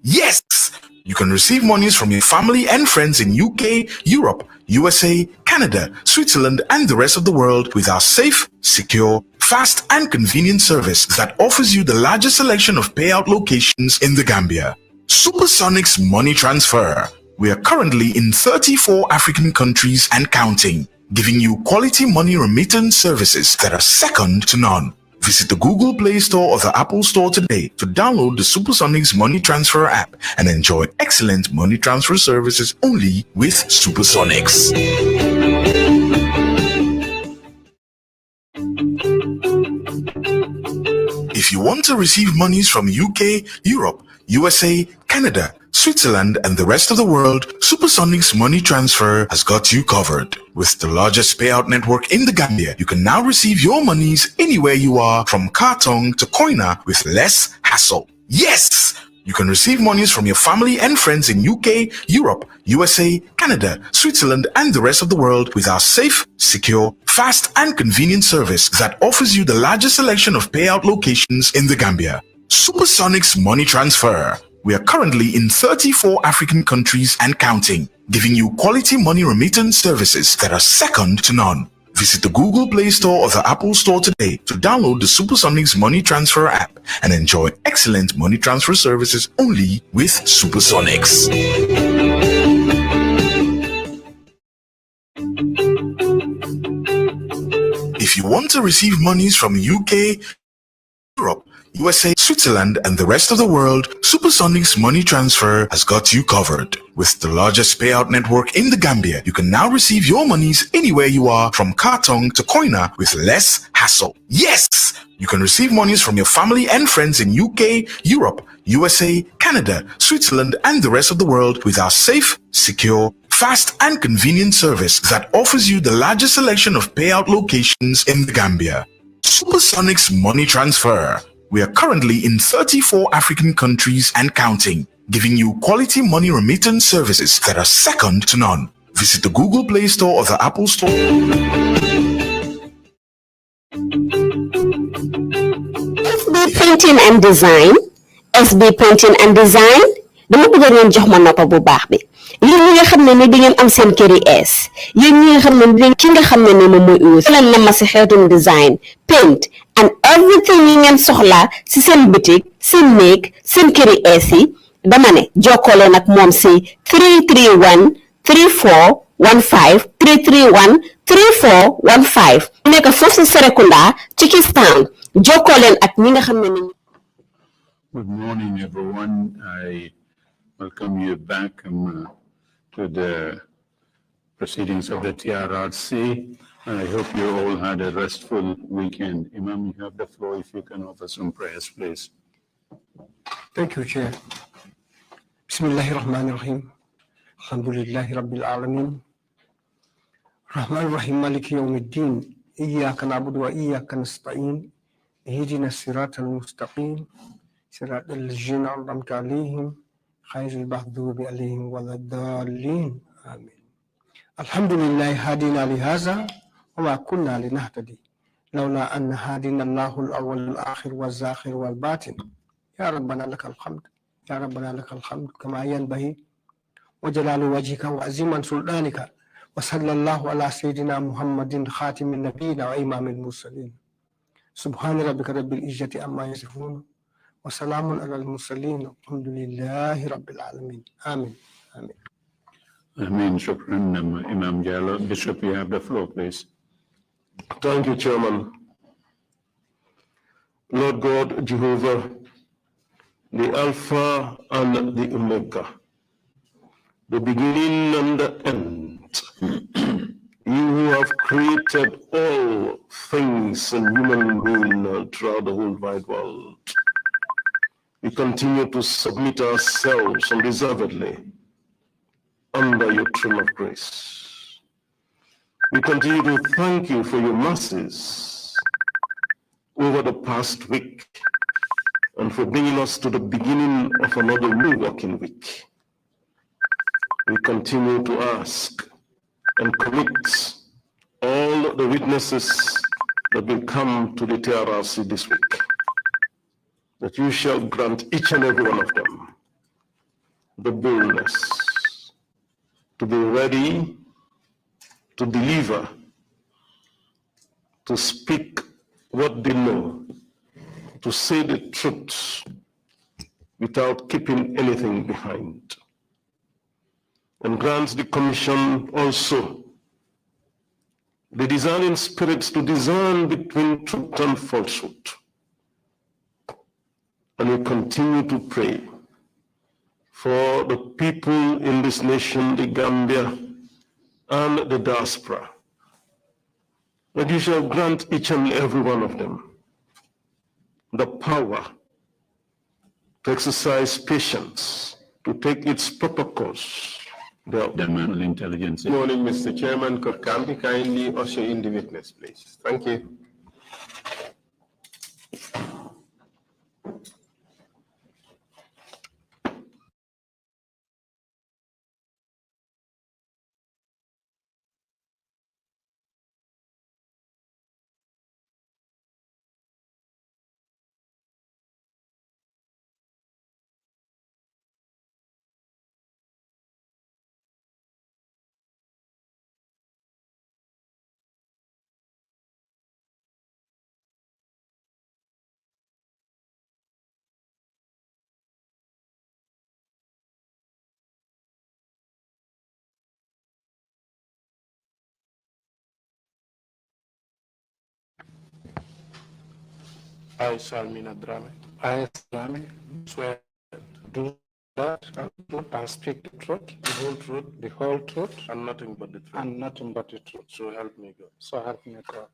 Yes! You can receive monies from your family and friends in UK, Europe, USA, Canada, Switzerland, and the rest of the world with our safe, secure, fast, and convenient service that offers you the largest selection of payout locations in the Gambia. Supersonics Money Transfer. We are currently in 34 African countries and counting, giving you quality money remittance services that are second to none. Visit the Google Play Store or the Apple Store today to download the Supersonics Money Transfer app and enjoy excellent money transfer services only with Supersonics. If you want to receive monies from UK, Europe, USA, Canada, Switzerland, and the rest of the world, Supersonics Money Transfer has got you covered. With the largest payout network in the Gambia, you can now receive your monies anywhere you are, from Kartong to Koina, with less hassle. Yes! You can receive monies from your family and friends in UK, Europe, USA, Canada, Switzerland, and the rest of the world with our safe, secure, fast, and convenient service that offers you the largest selection of payout locations in the Gambia. Supersonics Money Transfer. We are currently in 34 African countries and counting, giving you quality money remittance services that are second to none. Visit the Google Play Store or the Apple Store today to download the Supersonics Money Transfer app and enjoy excellent money transfer services only with Supersonics. If you want to receive monies from UK, Europe, USA, Switzerland, and the rest of the world, Supersonics Money Transfer has got you covered. With the largest payout network in the Gambia, you can now receive your monies anywhere you are, from Kartong to Koina, with less hassle. Yes! You can receive monies from your family and friends in UK, Europe, USA, Canada, Switzerland, and the rest of the world with our safe, secure, fast, and convenient service that offers you the largest selection of payout locations in the Gambia. Supersonics Money Transfer. We are currently in 34 African countries and counting, giving you quality money remittance services that are second to none. Visit the Google Play Store or the Apple Store. SB Printing and Design. SB Printing and Design. dama bëgg ngeen jox ma noppa bu baax bi. yéen ñi nga xam ne ni di ngeen am seen kër yi ees yéen ñi nga xam ne ni ki nga xam ne ni moom mooy uus leen na ma si xeetum design paint and everything yi ngeen soxla si seen boutique seen néeg seen kër yi ees yi dama ne jokkoo nag moom si 331 3415 331 3415 nekk foofu si Serekunda ci Kistown jokkoo leen ak ñi nga xam ne ni. Good morning, everyone. I welcome you back to the proceedings of the TRRC. I hope you all had a restful weekend. Imam, you have the floor if you can offer some prayers, please. Thank you, Chair. Bismillahir Rahmanir Rahim. Alhamdulillahi Rabbil Alamin. Rahmanir Rahim Maliki Yawmiddin. Iyyaka na'budu wa iyyaka nasta'in. Ihdina as-siratal mustaqim. صراط الذين أنعمت عليهم غير المغضوب عليهم ولا الضالين آمين. الحمد لله هادينا لهذا وما كنا لنهتدي لولا أن هادينا الله الأول والآخر والزاخر والباطن. يا ربنا لك الحمد يا ربنا لك الحمد كما ينبغي وجلال وجهك وعظيم سلطانك وصلى الله على سيدنا محمد خاتم النبيين وإمام المرسلين. سبحان ربك رب العزة عما يصفون وسلام على المرسلين الحمد لله رب العالمين آمين آمين. Ameen. Shukran, Imam Jalal. Bishop, you have the floor, please. Thank you, Chairman. Lord God, Jehovah, the Alpha and the Omega, the beginning and the end, you who have created all things and human beings throughout the whole wide world. We continue to submit ourselves unreservedly under your throne of grace. We continue to thank you for your mercies over the past week and for bringing us to the beginning of another new working week. We continue to ask and commit all the witnesses that will come to the TRRC this week, that you shall grant each and every one of them the boldness to be ready to deliver, to speak what they know, to say the truth without keeping anything behind. And grants the Commission also the discerning spirits to discern between truth and falsehood. And we continue to pray for the people in this nation, the Gambia, and the diaspora, that you shall grant each and every one of them the power to exercise patience, to take its proper course. The intelligence. Good morning, Mr. Chairman. Could Kambi kindly usher in the witness, please? Thank you. I, Salmina Drammeh. I, Drammeh, swear to do that and speak the truth, the whole truth, And nothing but the truth. and nothing but the truth. So help me God. So help me God.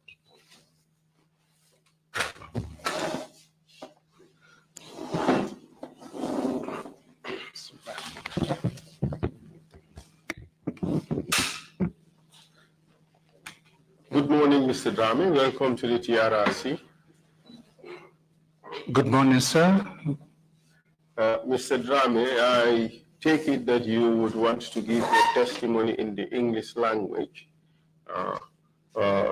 Good morning, Mr. Drammeh. Welcome to the TRRC. Good morning, sir. Mr. Drammeh, I take it that you would want to give your testimony in the English language.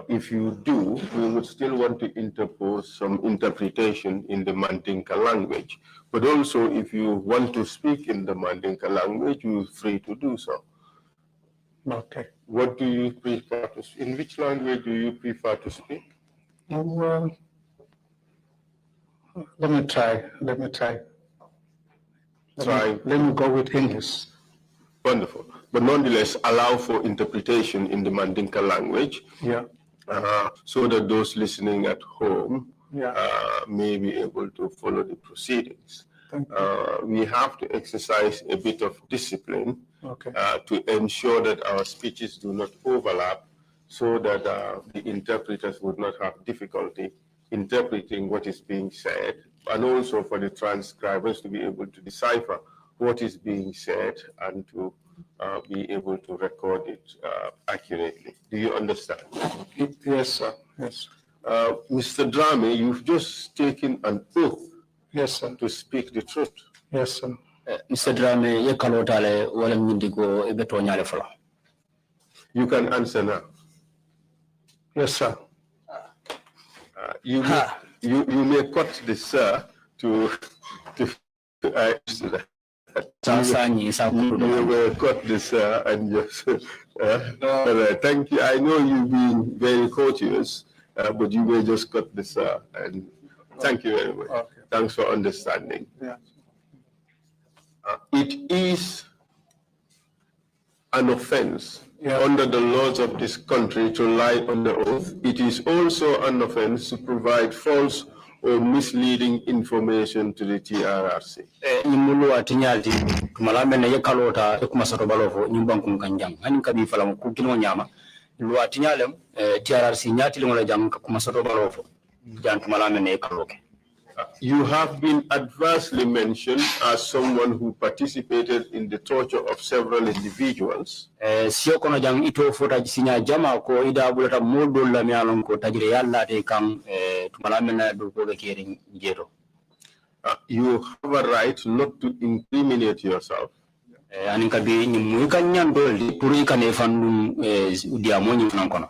If you do, we would still want to interpose some interpretation in the Mandinka language. But also, if you want to speak in the Mandinka language, you're free to do so. Okay. What do you prefer to speak? In which language do you prefer to speak? Well, let me try. Let me go with English. Wonderful. But nonetheless, allow for interpretation in the Mandinka language. Yeah. So that those listening at home Yeah. may be able to follow the proceedings. Thank you. We have to exercise a bit of discipline Okay. to ensure that our speeches do not overlap, so that the interpreters would not have difficulty interpreting what is being said, and also for the transcribers to be able to decipher what is being said and to be able to record it accurately. Do you understand? Yes, sir. Yes. Mr. Drammeh, you've just taken an oath Yes, sir. to speak the truth. Yes, sir. Mr. Drammeh, ye kalotale wala nyindiko ebeto nyale fala. You can answer now. Yes, sir. You may cut the sir to you will cut this and just thank you. I know you've been very courteous, but you may just cut this and thank you very much. Okay. Thanks for understanding. Yeah. It is an offense Yeah. under the laws of this country to lie on the oath. It is also an offense to provide false or misleading information to the TRRC. Imulu atinyalti kumalame na ye kalota ekumasato balofo nyumbankum kanjang hani kabi fala ku kino nyama lu atinyalem TRRC nyati lingola jam kumasato balofo jan kumalame na ye kaloke. You have been adversely mentioned as someone who participated in the torture of several individuals. Sio kono jang ito fota sinya jama ko ida bulata modol la mialon ko tajire yalla te kam tumalame na do ko kering jero. You have a right not to incriminate yourself. Ani kabi ni mu kan nyandol di puri kan e fandum dia mo nyi nan kono.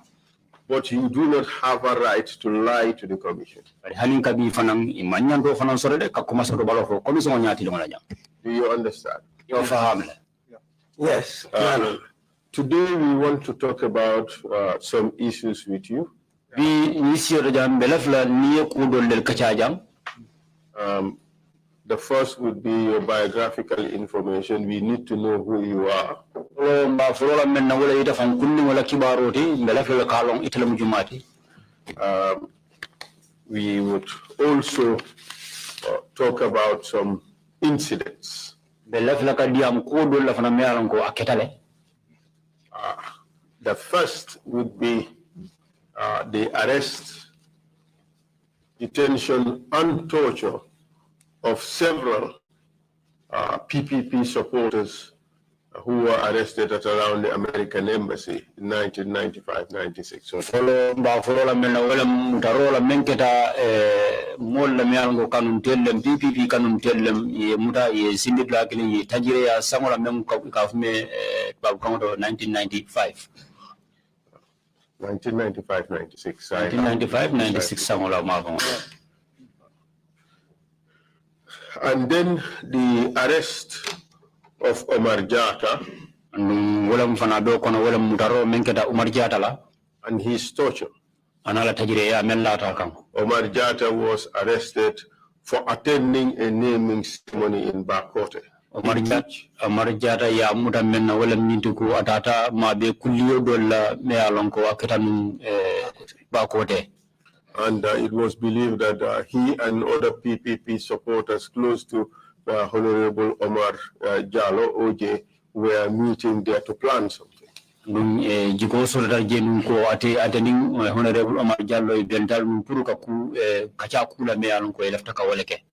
But you do not have a right to lie to the commission. Do you understand? Yo fahamle. Yes. Today we want to talk about some issues with you. The first would be your biographical information. We need to know who you are. We would also talk about some incidents. The first would be the arrest, detention, and torture of several PPP supporters who were arrested at around the American Embassy in 1995-96. So PPP kanum tellem ye muta ye sindibla kini ye tajire ya sangola mem kafme babu kango 1995. 1995-96. 1995-96 sangola mavon. And then the arrest of Omar Jata and his torture. Omar Jata was arrested for attending a naming ceremony in Bakote. Omar Jata ya muta menna wala mintuku atata mabe kulio dola me alonko aketanu Bakote. And it was believed that he and other PPP supporters close to Honorable Omar Jallo OJ were meeting there to plan something. Jiko solda jenu ko attending Honorable Omar Jallo dental puru kaku kacha kula me alonko elafta ka waleke.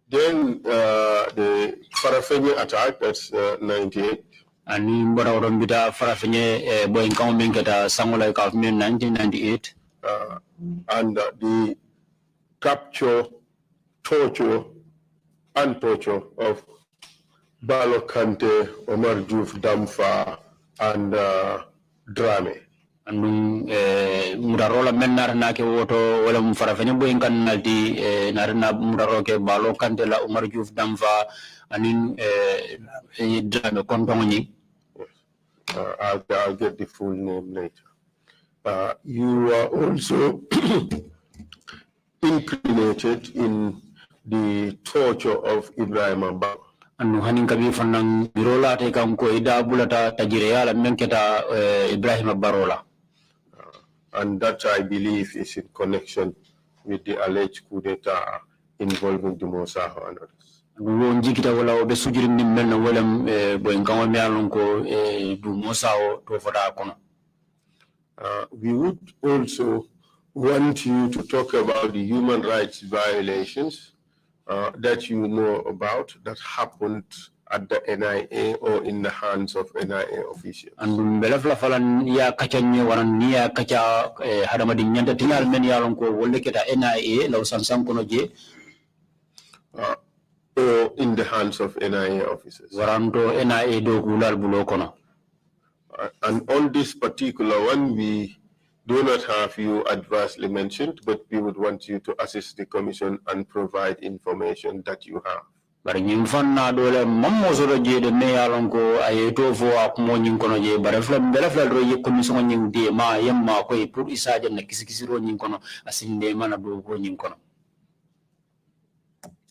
Then the Farafenye attack, that's 98. Ani mbora orombita Farafenye boy kaum menketa sangola ka 1998. And the capture, torture, and torture of Balo Kante, Omar Diouf Damfa, and Drammeh. And Murarola Menar Nake Woto, wala Farafenye boy kanalti narina Muraroke Balo Kante la Omar Diouf Damfa, and in Drammeh Kontongni. I'll get the full name later. You are also incriminated in the torture of Ibrahim Abba. And Hanin Kabi Fanang Birola take Ida Bulata Tajireala Menketa Ibrahim Barola. And that, I believe, is in connection with the alleged coup d'etat involving the Mosaho and others. Jikita wala obe sujirim ni melna welem boenkawa mialonko du Mosao to fota kono. We would also want you to talk about the human rights violations that you know about that happened at the NIA or in the hands of NIA officials. And belafla falan ya kachanye waran niya kacha hadamadi nyanta tinal men yalon ko wolle keta NIA law sansam kono je or in the hands of NIA officers. Waranto NIA do gulal bulo kono. And on this particular one, we do not have you adversely mentioned, but we would want you to assist the commission and provide information that you have. Bari ñim fanna dole mammo so je de me yalon ko ay to fo ak mo ñing kono je bare flam bela fla ro ye commission ñing de ma yemma ko pour isaje na kisi ro ñing kono asinde mana do ko ñing kono.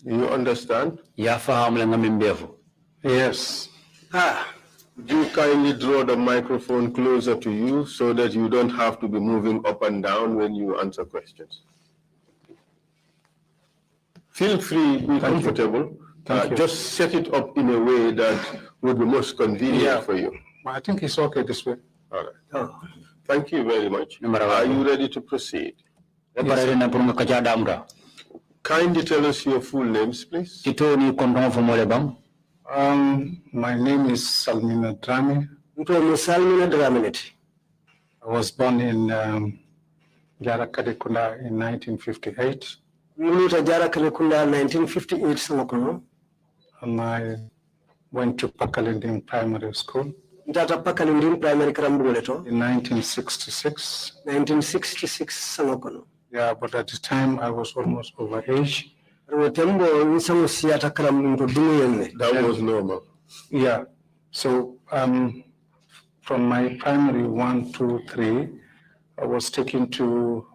You understand? Ya faham la ngam mbefo. Yes. Would you kindly draw the microphone closer to you so that you don't have to be moving up and down when you answer questions? Feel free, be comfortable. Just set it up in a way that would be most convenient for you. I think it's okay this way. All right. Thank you very much. Are you ready to proceed? Yes. Kindly tell us your full names, please. My name is Salmina Drammeh. I was born in Jarakadekunda in 1958. 1958 And I went to Pakalinding Primary School. In 1966. 1966 Yeah, but at the time I was almost over age. That was normal. Yeah. So from my primary 1, 2, 3, I was taken to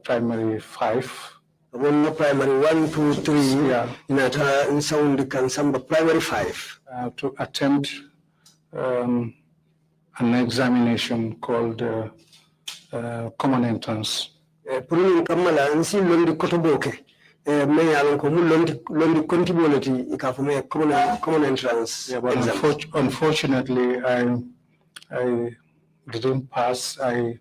primary 5. Primary 1, 2, 3. Yeah. In sound primary 5. To attempt an examination called common entrance. Puru kamala nsi londi kotoboke. Me alon ko mu londi contributi ikafume common entrance. Yeah, but unfortunately, I didn't pass. The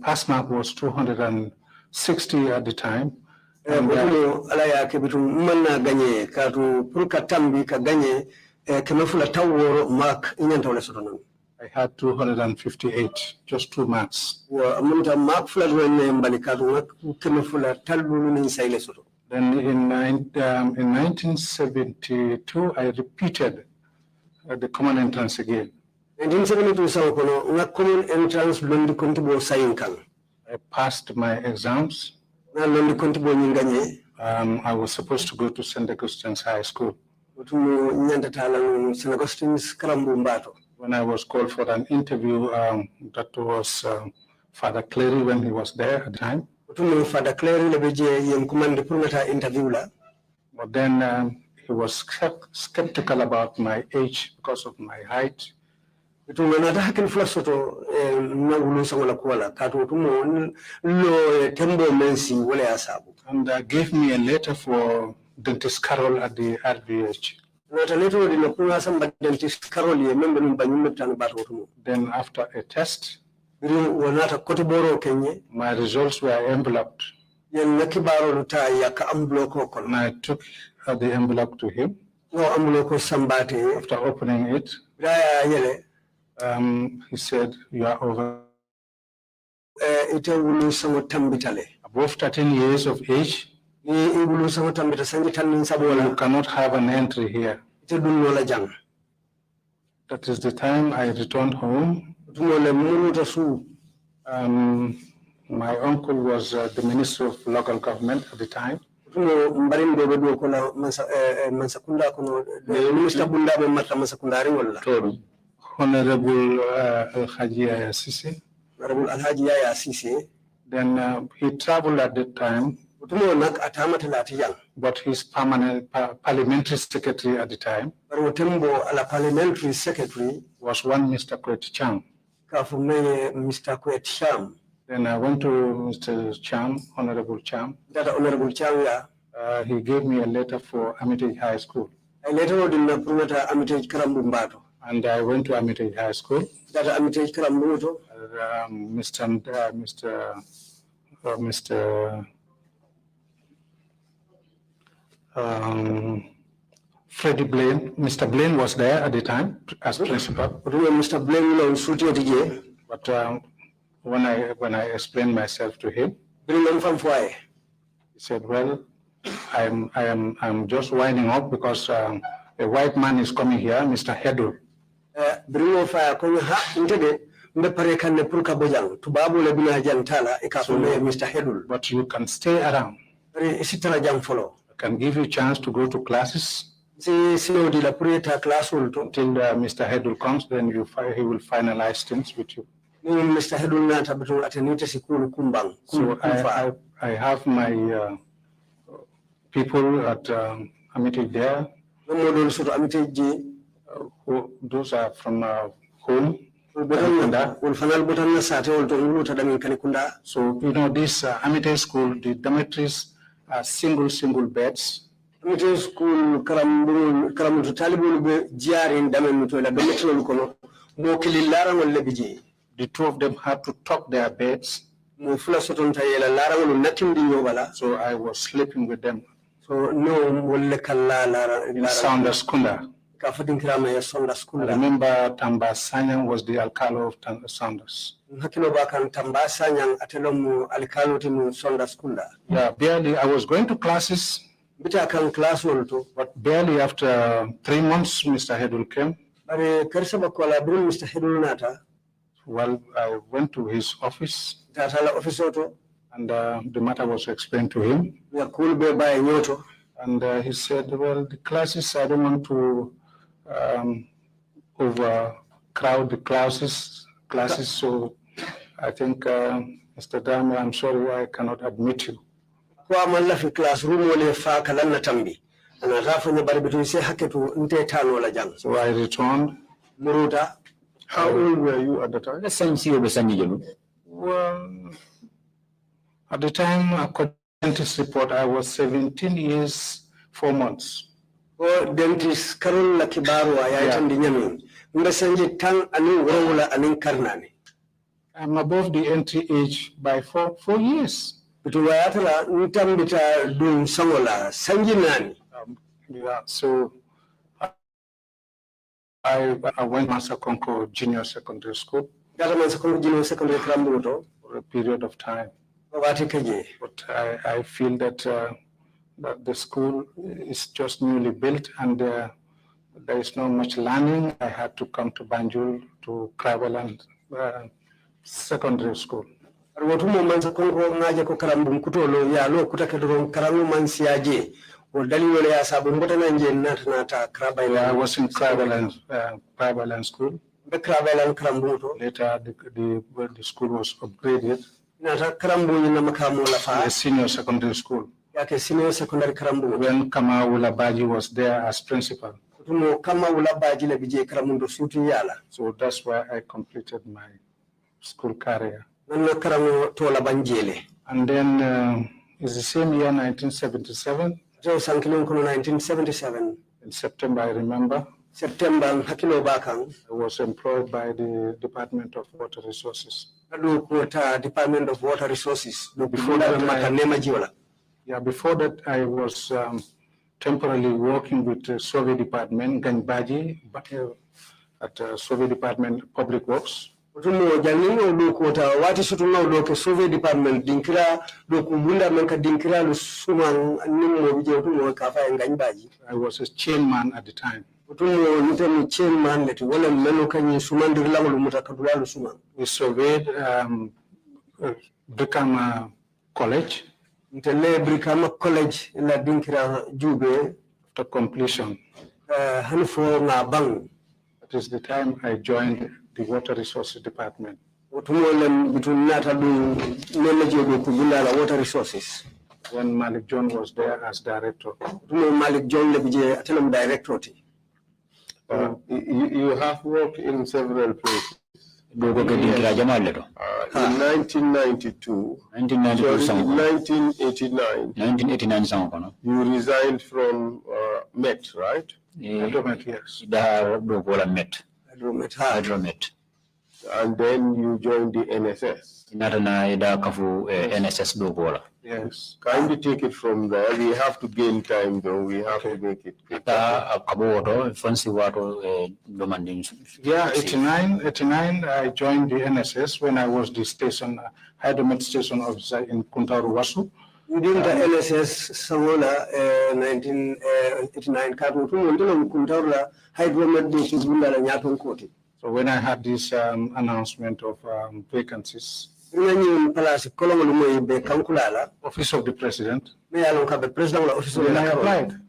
pass mark was 260 at the time. And ala ya ke bitu manna gagné katu pour ka tambi ka gagné kemefula taworo mark inyanta wala sotonon. I had 258, just 2 marks. Wa munta mark fula wenne mbali katu kemefula talulu ni saile soto. Then in 1972, I repeated the common entrance again. 1972 saw kono nga common entrance londi kontibo sayinkan. I passed my exams. Na londi kontibo nyinganye. I was supposed to go to St. Augustine's High School. Utumu nyanda tala St. Augustine's karambu mbato. When I was called for an interview, that was Father Clary when he was there at the time. Utumu Father Clary lebeje yenkumandi purmata interview la. But then he was skeptical about my age because of my height. Utumu nata hakin flasoto na ulu sangola kuala katu utumu lo tembo mensi wale asabu. And gave me a letter for Dentist Carol at the RVH. Then after a test, my results were enveloped. And I took the envelope to him. After opening it, he said, "You are over above 13 years of age. You cannot have an entry here." That is the time I returned home. My uncle was the Minister of Local Government at the time. Honorable Al-Haji Sisi. Then he traveled at that time. But his parliamentary secretary at the time parliamentary secretary was one Mr. Kwet Cham. Mr. Kwet Cham. Then I went to Mr. Cham, Honorable Cham. That Honorable Cham, yeah. He gave me a letter for Armitage High School. I later wrote in the Prunata Armitage Karambumbato. And I went to Armitage High School. That Armitage Karambuto. Freddie Blaine, Mr. Blaine was there at the time as principal. Mr. Blaine was but when I explained myself to him, he said, "Well, I'm just winding up because a white man is coming here, Mr. Hedul." But you can stay around. I can give you a chance to go to classes. Until Mr. Hedul comes, then he will finalize things with you. So I have my people at Armitage there. Those are from home. So, this Armitage school, the dormitories are single beds. Armitage school, the two of them had to top their beds. So I was sleeping with them. So no, Saunders Kunda. I remember Tamba Sanyang was the alcalde of Saunders. Yeah, barely. I was going to classes, but barely after 3 months, Mr. Hedul came. Well, I went to his office. And the matter was explained to him. And he said, well, the classes, I don't want to overcrowd the classes, so I think, Mr. Drammeh, I'm sorry, I cannot admit you. So I returned. How old were you at the time? Well, at the time, according to this report, I was 17 years, 4 months. Dentist Karol la kibaru ayatandi nyamin. Ngasanji tang anu wala anin karnani. I'm above the entry age by 4 years. Bituyatala ntambita dum sangola sanji nani. Yeah, so I went to Masakonko Junior Secondary School. Masakonko Junior Secondary School for a period of time. But I feel that that the school is just newly built and there is not much learning. I had to come to Banjul to Krabaland Secondary School. I was in Krabaland School. Later, the school was upgraded. The senior secondary school. When Kamawula Baji was there as principal. So that's why I completed my school career. And then it's the same year, 1977. In September, I remember. I was employed by the Department of Water Resources. Department of Water Resources. Before that, I was temporarily working with the Soviet Department, Ganbaji, at Soviet Department Public Works. Soviet Department I was a chairman at the time. We surveyed Brikama College. Brikama College in la Dinkira Jube after completion. That is the time I joined the Water Resources Department. Water Resources. When Malik John was there as director. Malik John director. You have worked in several places. In 1992, in 1989, you resigned from Met, right? Hydromet, yes. Hydromet. And then you joined the NSS. Yes. Kindly take it from there. We have to gain time, though. We have to make it quick. Yeah, 89, I joined the NSS when I was the station, Hydromet station officer in Kuntaru Wasu. Within the NSS, Sangola, 1989, So when I had this announcement of vacancies, Office of the President, I applied.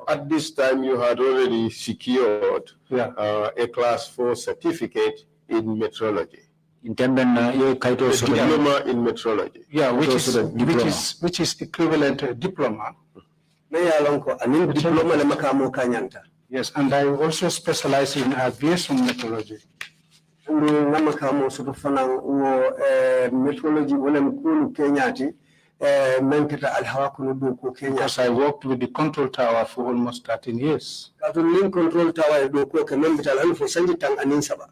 At this time, you had already secured a Class 4 certificate in metrology. Diploma in metrology. Yeah, which is equivalent to a diploma. Yes, and I also specialize in aviation metrology. Because I worked with the control tower for almost 13 years.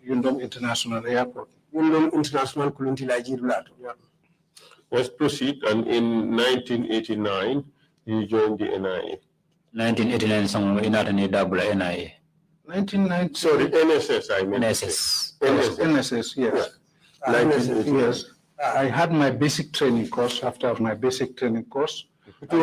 Yundong International Airport. Yeah. Let's proceed. And in 1989, you joined the NIA. 1989, 1990. Sorry, NSS, I meant. NSS, yes. Yes. I had my basic training course. After my basic training course, I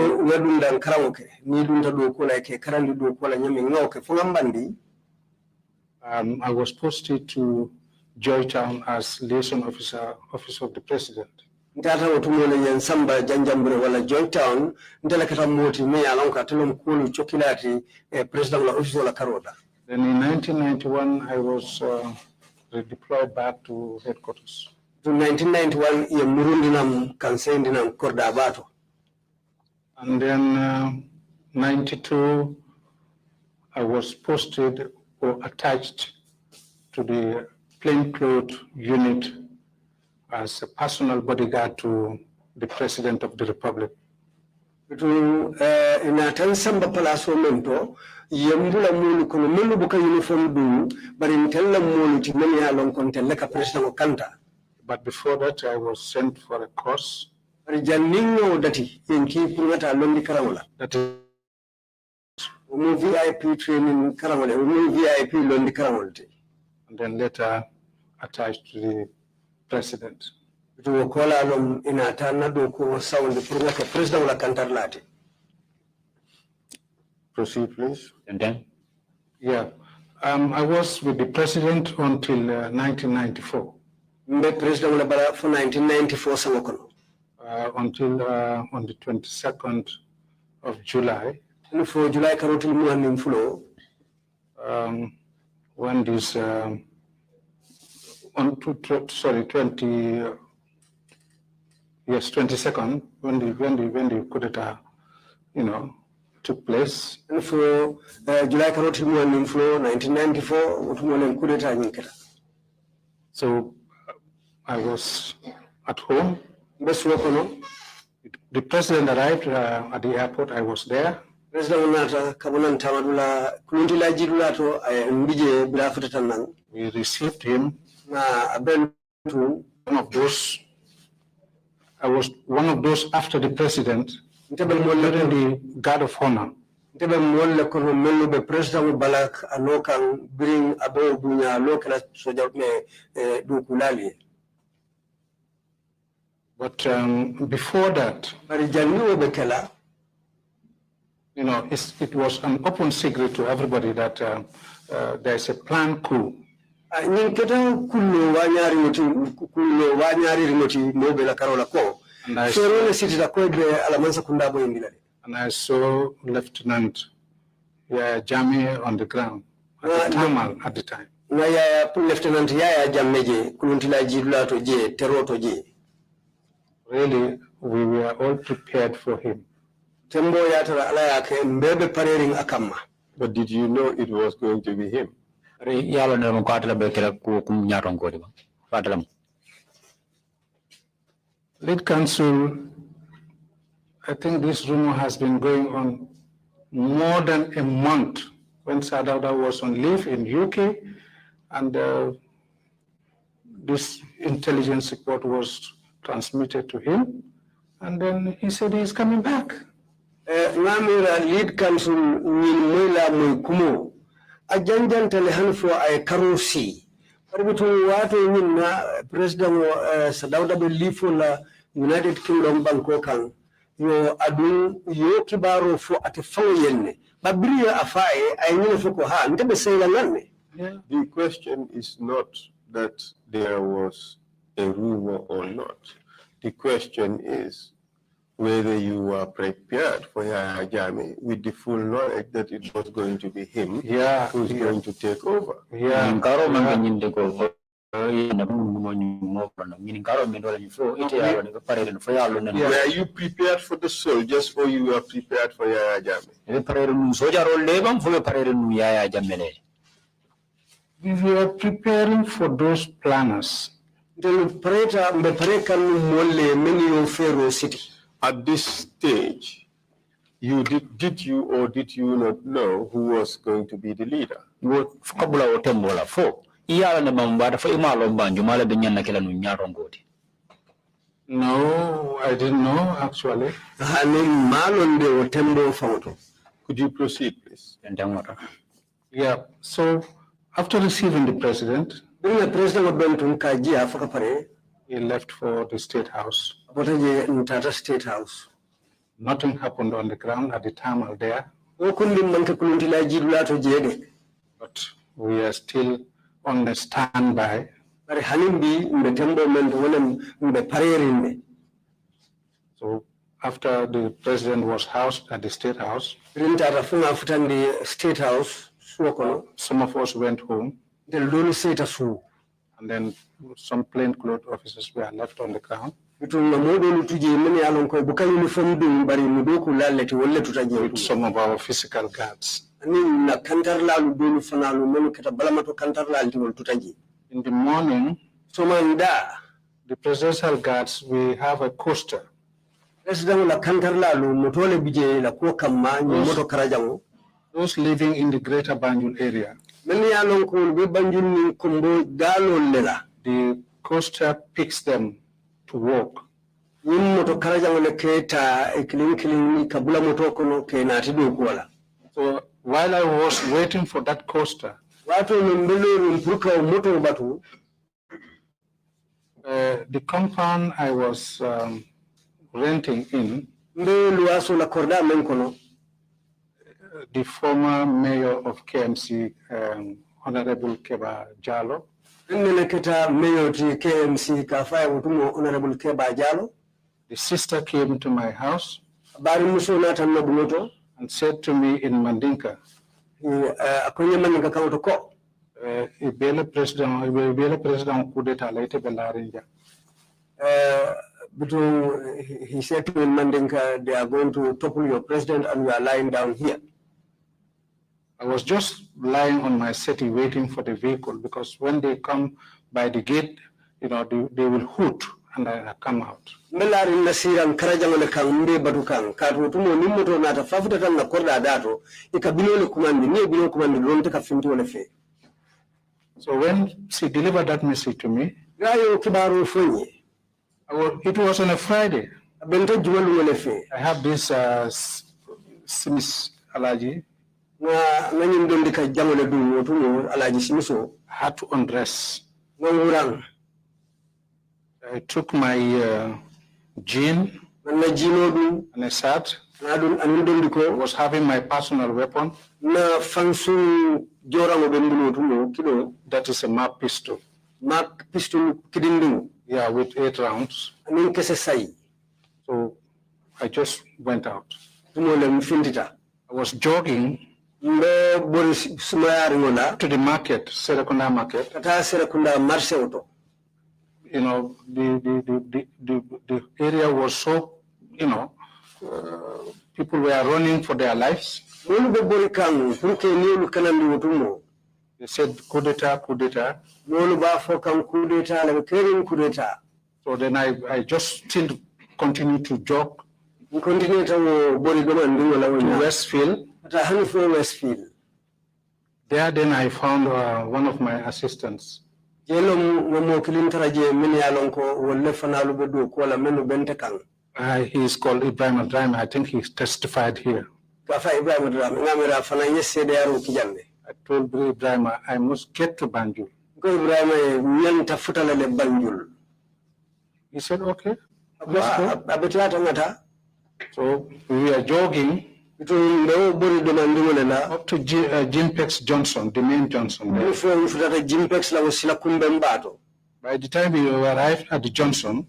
was posted to Georgetown as liaison officer, Office of the President. Ntata otumole yen samba janjambure wala Jointown ndela kata moti me alonka telom kulu chokilati president la office wala karoda. Then in 1991 I was redeployed back to headquarters. In 1991 ye murundinam kansendinam korda bato. And then 92 I was posted or attached to the plainclothes unit as a personal bodyguard to the President of the Republic. Inatan samba palaso mento yembula mulu kono mulu buka uniform du bari ntella mulu timeli ya lon kon tella ka president kanta. But before that I was sent for a course. Bari janningo dati yenki purata londi karawla. That is VIP training karawle, VIP londi karawlte. And then later attached to the President. Proceed, please. And then? Yeah. I was with the President until 1994. President for 1994 until on the 22nd of July. For July, when this on 22nd, when the coup d'etat, took place. And for July 1994, coup d'etat. So I was at home. The president arrived at the airport. I was there. We received him. I was one of those after the president, during the guard of honor. But before that, it was an open secret to everybody that there's a planned coup. And I saw Lieutenant Drammeh on the ground at the time. Really, we were all prepared for him. But did you know it was going to be him? Lead counsel, I think this rumor has been going on more than a month when Sadauda was on leave in UK, and this intelligence report was transmitted to him, and then he said he's coming back. Lead counsel ajanjan telehan for a karosi. Parbitu watu minna President Sadauda believe for la United Kingdom Bangkok yo adun yo kibaro for at yenne. Babria afae ayini for ha ntebe sayla nane. The question is not that there was a rumor or not. The question is whether you were prepared for Yahya Jammeh with the full knowledge that it was going to be him who's going to take over. Yeah. Were you prepared for the soldiers or you were prepared for Yahya Jammeh? We were preparing for those planners. At this stage, did you or did you not know who was going to be the leader? No, I didn't know actually. Could you proceed, please? Yeah, so after receiving the president, he left for the State House. State House. Nothing happened on the ground at the time I was there. But we are still on the standby. So after the president was housed at the State House, the State House, some of us went home, and then some plainclothes officers were left on the ground with some of our physical guards. In the morning, the presidential guards, we have a coaster. Those living in the greater Banjul area, the coaster picks them to walk. So while I was waiting for that coaster, the compound I was renting in, the former mayor of KMC, Honorable Keba Jalo, the sister came to my house and said to me in Mandinka, Ibele President coup d'etat laite belarinja. He said to me in Mandinka, they are going to topple your president and you are lying down here. I was just lying on my settee waiting for the vehicle because when they come by the gate, they will hoot and I come out. So when she delivered that message to me, it was on a Friday. I have this sinis allergy. I had to undress. I took my jean and I sat. I was having my personal weapon. That is a MAP pistol. Yeah, with 8 rounds. So I just went out. I was jogging to the market, Serekunda market. The area was so, people were running for their lives. They said, coup d'etat, coup d'etat. So then I just still continued to jog to Westfield. There then I found one of my assistants. He is called Ibrahim Drammeh. I think he testified here. I told Ibrahim I must get to Banjul. He said, okay, let's go. So we are jogging up to Jimpex Johnson, the main Johnson. By the time we arrived at the Johnson,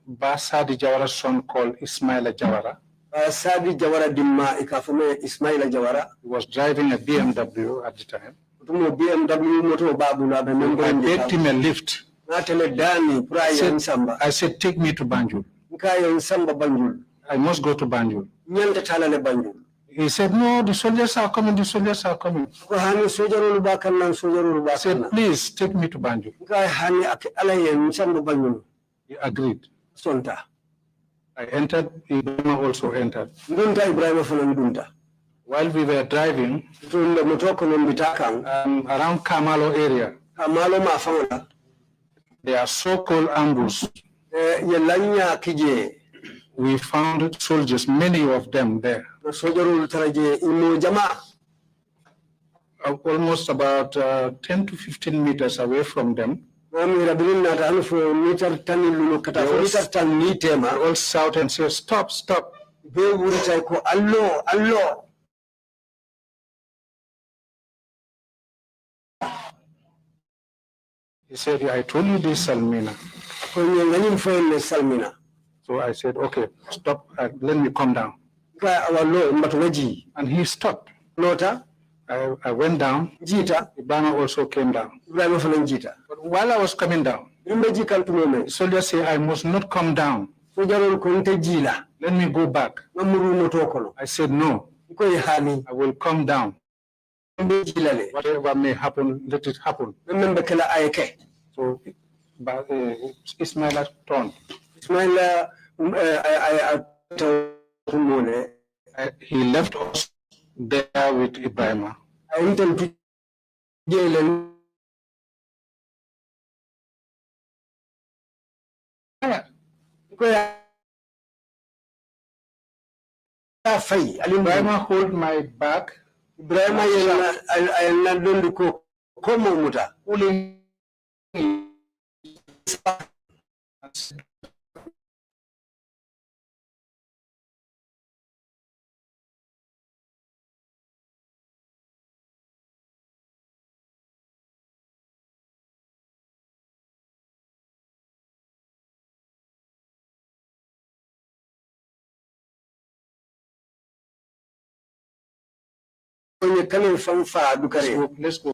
Basadi Jawara's son called Ismaila Jawara. He was driving a BMW at the time. I begged him a lift. I said, take me to Banjul. I must go to Banjul. He said, no, the soldiers are coming, the soldiers are coming. I said, please take me to Banjul. He agreed. I entered, Ibrahim also entered. While we were driving, around Kamalo area, they are so-called ambush. We found soldiers, many of them there. Almost about 10 to 15 meters away from them. They all shout and say, stop, stop. He said, I told you this, Salmina. So I said, okay, stop, let me come down. And he stopped. I went down. Ibrahim also came down. But while I was coming down, the soldier said, I must not come down. Let me go back. I said, no, I will come down. Whatever may happen, let it happen. So, Ismail's turn. He left us there with Ibrahim. Ibrahim hold my back. Pulling. Let's go.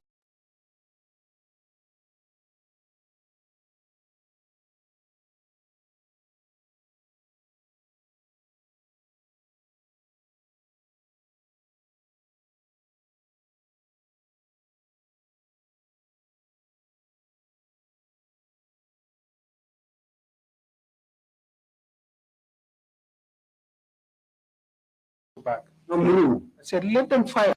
Back. I said, let them fire.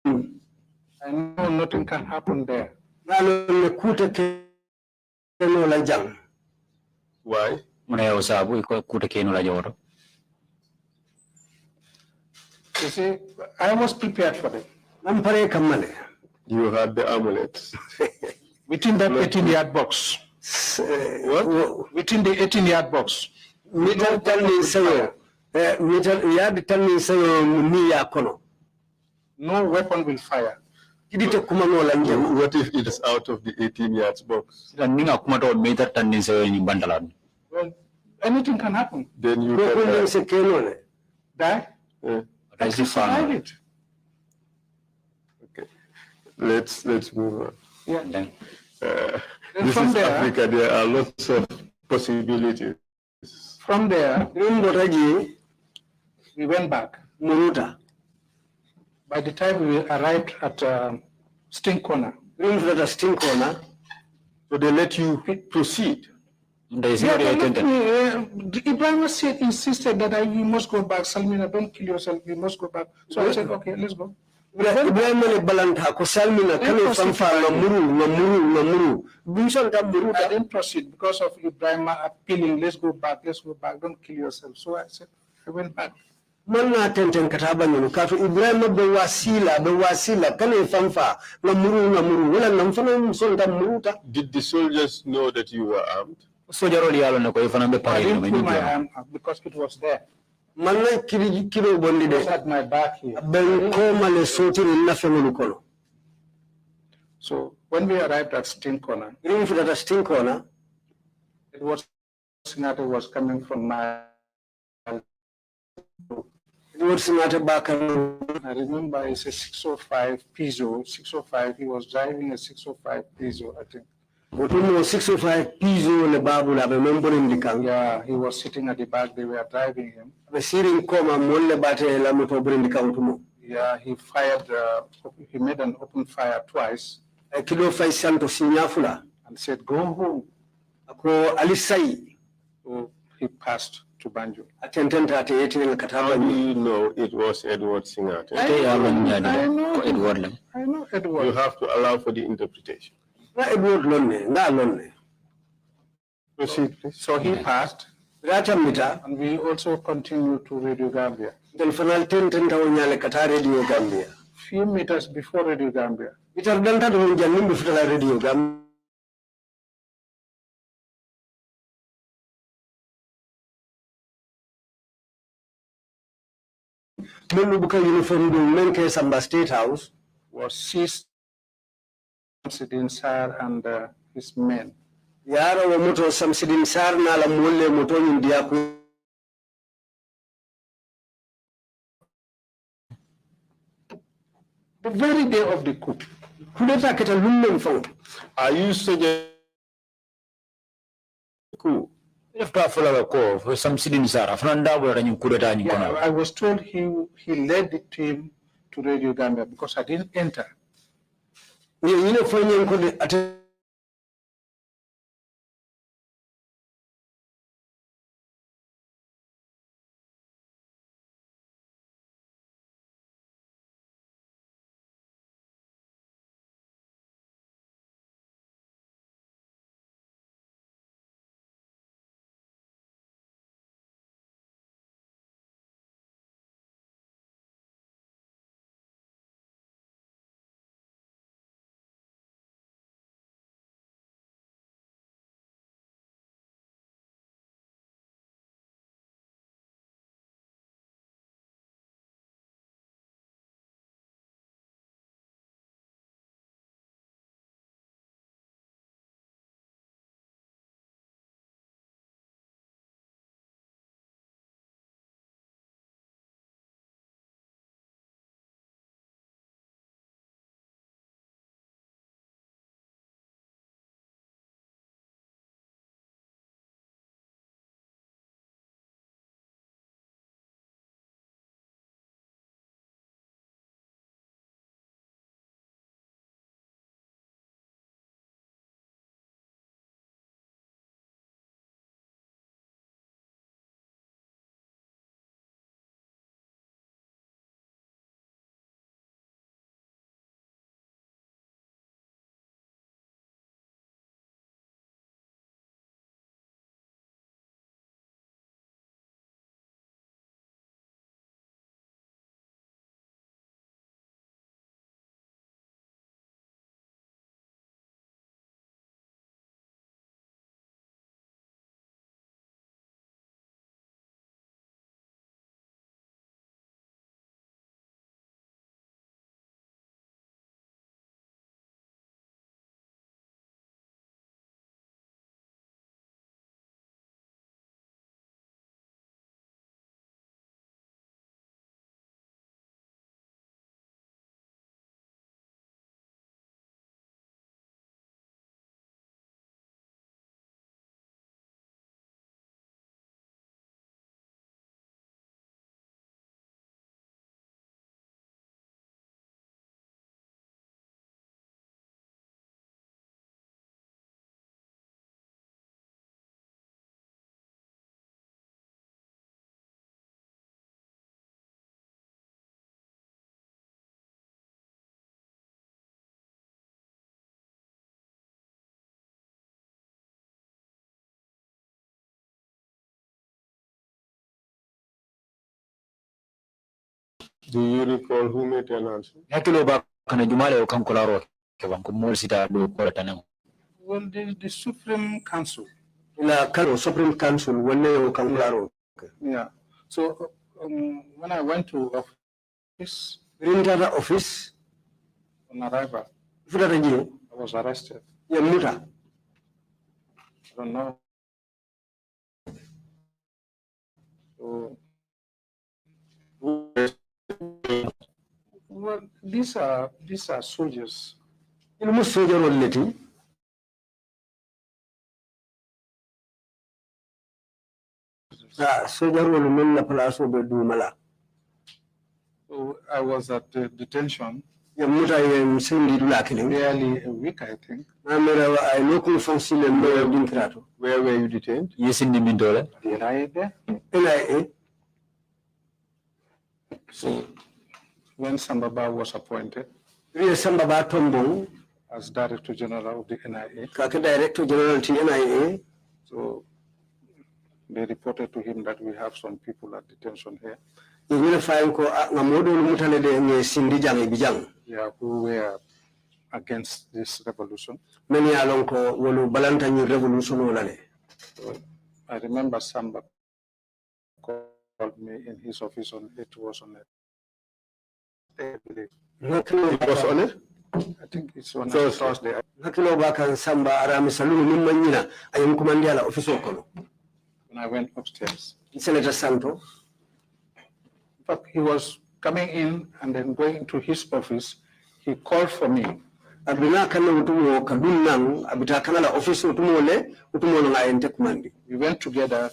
I know nothing can happen there. Why? You see, I was prepared for it. You had the amulet. Within that 18-yard box. What? Within the 18-yard box. No weapon will fire. What if it is out of the 18 yards box? Well, anything can happen. Then you can Die? I survive it. Okay. Let's move on. Yeah. This from is there, Africa. There are lots of possibilities. From there, we went back. By the time we arrived at Stink Corner, so they let you proceed. Ibrahim insisted that we must go back. Salmina, don't kill yourself. We must go back. So I said, okay, let's go. I didn't proceed because of Ibrahim appealing, let's go back, don't kill yourself. So I said, I went back. Did the soldiers know that you were armed? I didn't put my arm up because it was there. It was at my back here. So when we arrived at Stink Corner, it was Sinatra was coming from my. I remember it's a 605 Peugeot, 605. He was driving a 605 Peugeot, I think. 605 Peugeot Yeah, he was sitting at the back. They were driving him. Yeah, he fired. He made an open fire twice. And said, "Go home." So he passed to Banjo. How do you know it was Edward Singate? I know Edward. You have to allow for the interpretation. Proceed, please. So he passed, and we also continue to Radio Gambia. Few meters before Radio Gambia. State House Was seized Sidin Sar and his men. Yara wa moto Samsidin Sar na la mulle moto India ku. The very day of the coup. Kuleta keta lumme mfao. Are you suggesting coup? If to follow ko for some sidin sara franda wala nyu kudeta nyu kono. I was told he led the team to Radio Gambia because I didn't enter. You know for nyen ko ate Do you recall who made an answer? Hakilo ba kana jumale o kankolaro ke banko mol sita do ko tanam. Well, the Supreme Council. na Kano Supreme Council wale o kankularo. Yeah. So when I went to office, Rinta office on arrival, futata je I was arrested. ya muta. I don't know. So, well, these are soldiers. Ilmu soldier walleti. Soldier wala men na place be dumala. So I was at the detention Ya muta ye sindi dulakile. barely a week, I think. Amera ay local function le mbe dinkrato. Where were you detained? Yes, in the middle. Did I there? NIA. So when Sambaba was appointed, Rie Sambaba tombong. as Director General of the NIA. Kaka Director General to NIA. So they reported to him that we have some people at detention here. You will find Yeah, who were against this revolution. Many along wolu balantani revolution. So I remember Samba called me in his office it was on it. It was on it? I think it's on Thursday. When I went upstairs. Senator Santo. But he was coming in and then going to his office. He called for me. We went together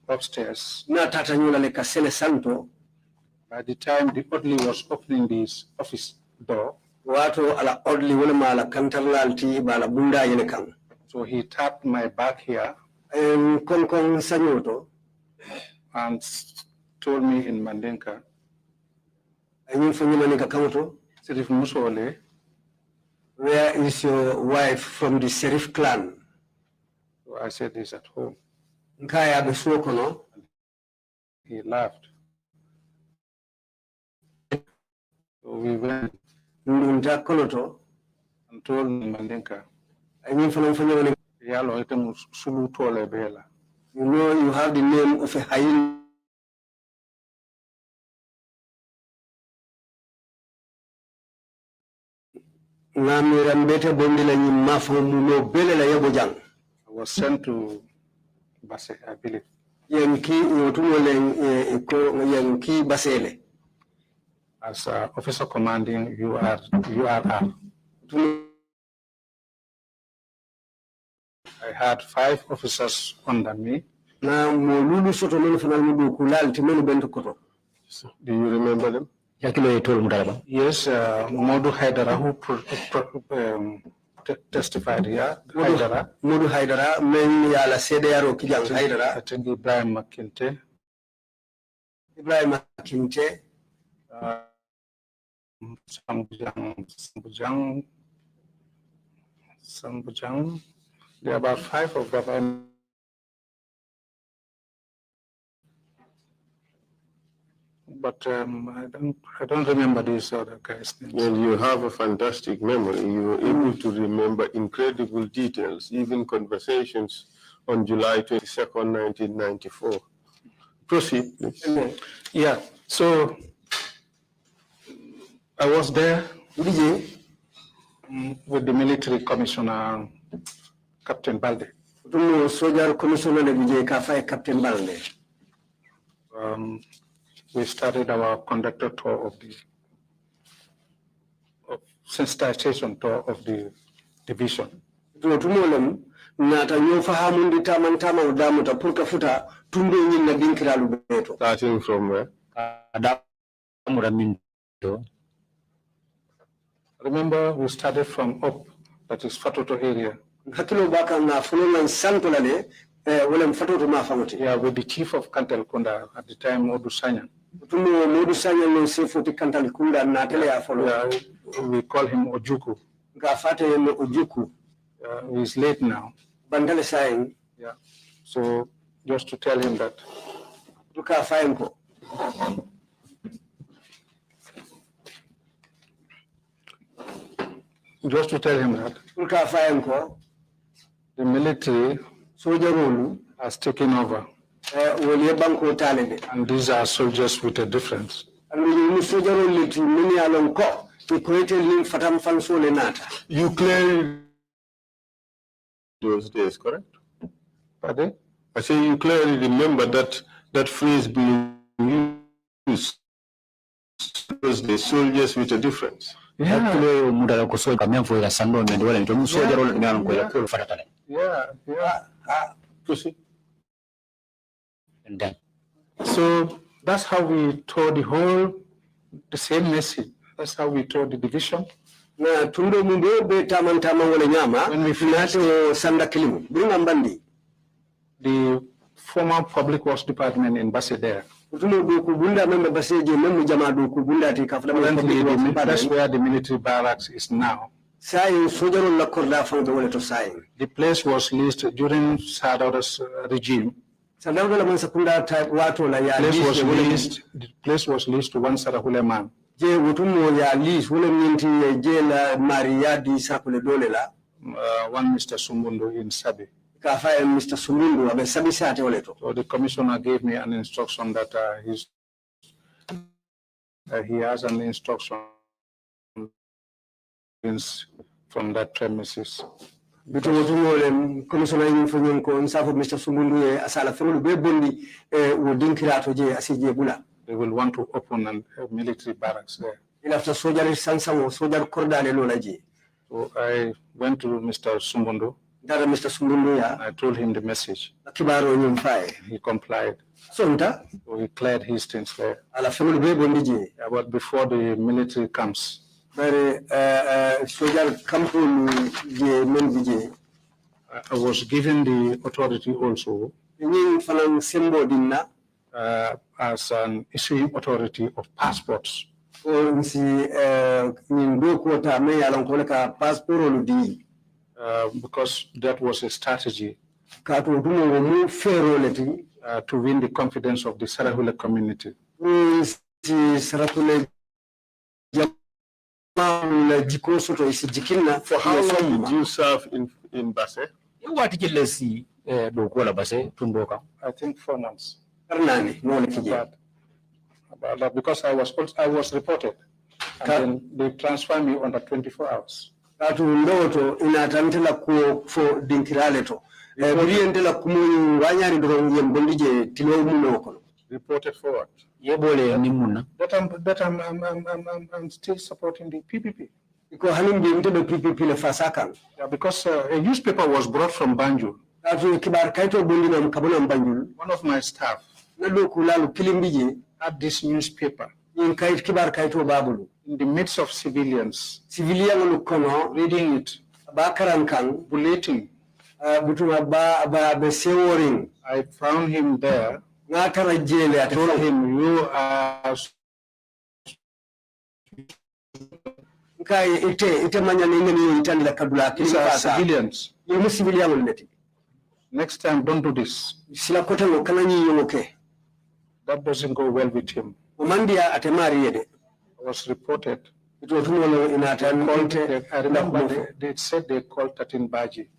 upstairs. By the time the orderly was opening this office door, so he tapped my back here and told me in Mandinka, Serif Musole, where is your wife from the Serif clan? So I said, he's at home. He laughed. So we went and told Mandinka, you know you have the name of a hyena. I was sent to Basse, I believe. As officer commanding URR. I had 5 officers under me. Do you remember them? Yes, Modu Haidara, who testified here. Modu Haidara, men yala sedeyaro kijang Haidara. I think Ibrahim Makinte. Sambujang. There are about 5 of them. But I don't remember these other guys' names. Well, you have a fantastic memory. You were able to remember incredible details, even conversations on July 22nd, 1994. Proceed, please. Yeah, so I was there with the military commissioner, Captain Balde. We started our conductor tour of the sensitization tour of the division. Starting from where? Remember, we started from up, that is Fatoto area. Yeah, with the chief of Kantel Kunda at the time, Modu Sanya. We call him Ojuku. He's late now. Yeah. So just to tell him that. Just to tell him that the military has taken over. And these are soldiers with a difference. You clearly those days, correct? Pardon? I say you clearly remember that phrase being used. Those days, soldiers with a difference. Yeah. So that's how we told the same message. That's how we told the division. When we finished, the former public works department in Basse there. Currently, that's where the military barracks is now. The place was leased during Sadauda's regime. The place was leased to one Sarahule man. One Mr. Sumbundu in Sabi. So the commissioner gave me an instruction that he has an instruction from that premises. They will want to open a military barracks there. So I went to Mr. Sumbundu. I told him the message. He complied. So he cleared his things there. But before the military comes, I was given the authority also as an issuing authority of passports. Because that was a strategy to win the confidence of the Sarahule community. For how long did you serve in Basse? I think 4 months. But because I was reported, and then they transferred me under 24 hours. Reported for what? That I'm still supporting the PPP. Yeah, because a newspaper was brought from Banjul. One of my staff had this newspaper in the midst of civilians, reading it, bulleting. I found him there. I told him, you are civilians. Next time, don't do this. That doesn't go well with him. I was reported. I remember they said they called Tatin Baji.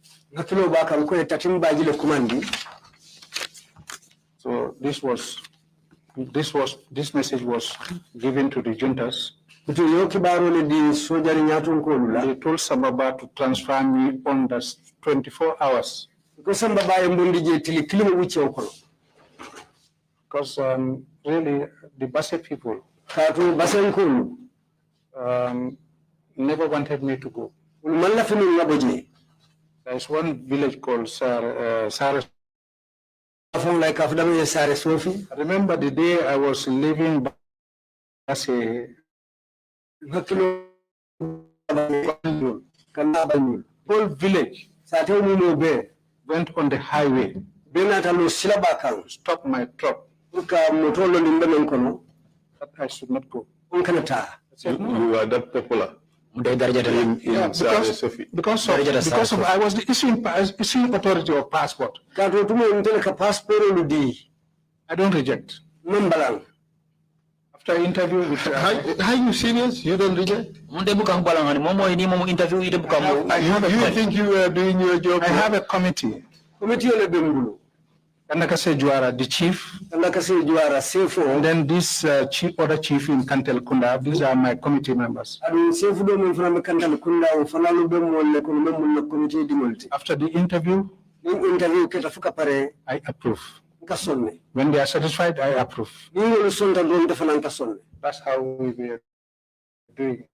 So this message was given to the juntas. They told Sambaba to transfer me on the 24 hours. Because really, the Basse people never wanted me to go. There's one village called Sare. I remember the day I was leaving Basse, whole village went on the highway, stopped my truck. That I should not go. I said, no. You are that popular. Yeah, because of I was the issuing authority of passport. I don't reject. After interview with Are you serious? You don't reject? you think you are doing your job? I have a committee. Kandakase Juara, the chief. And then this other chief in Kantel Kunda, these are my committee members. After the interview, I approve. When they are satisfied, I approve. That's how we were doing.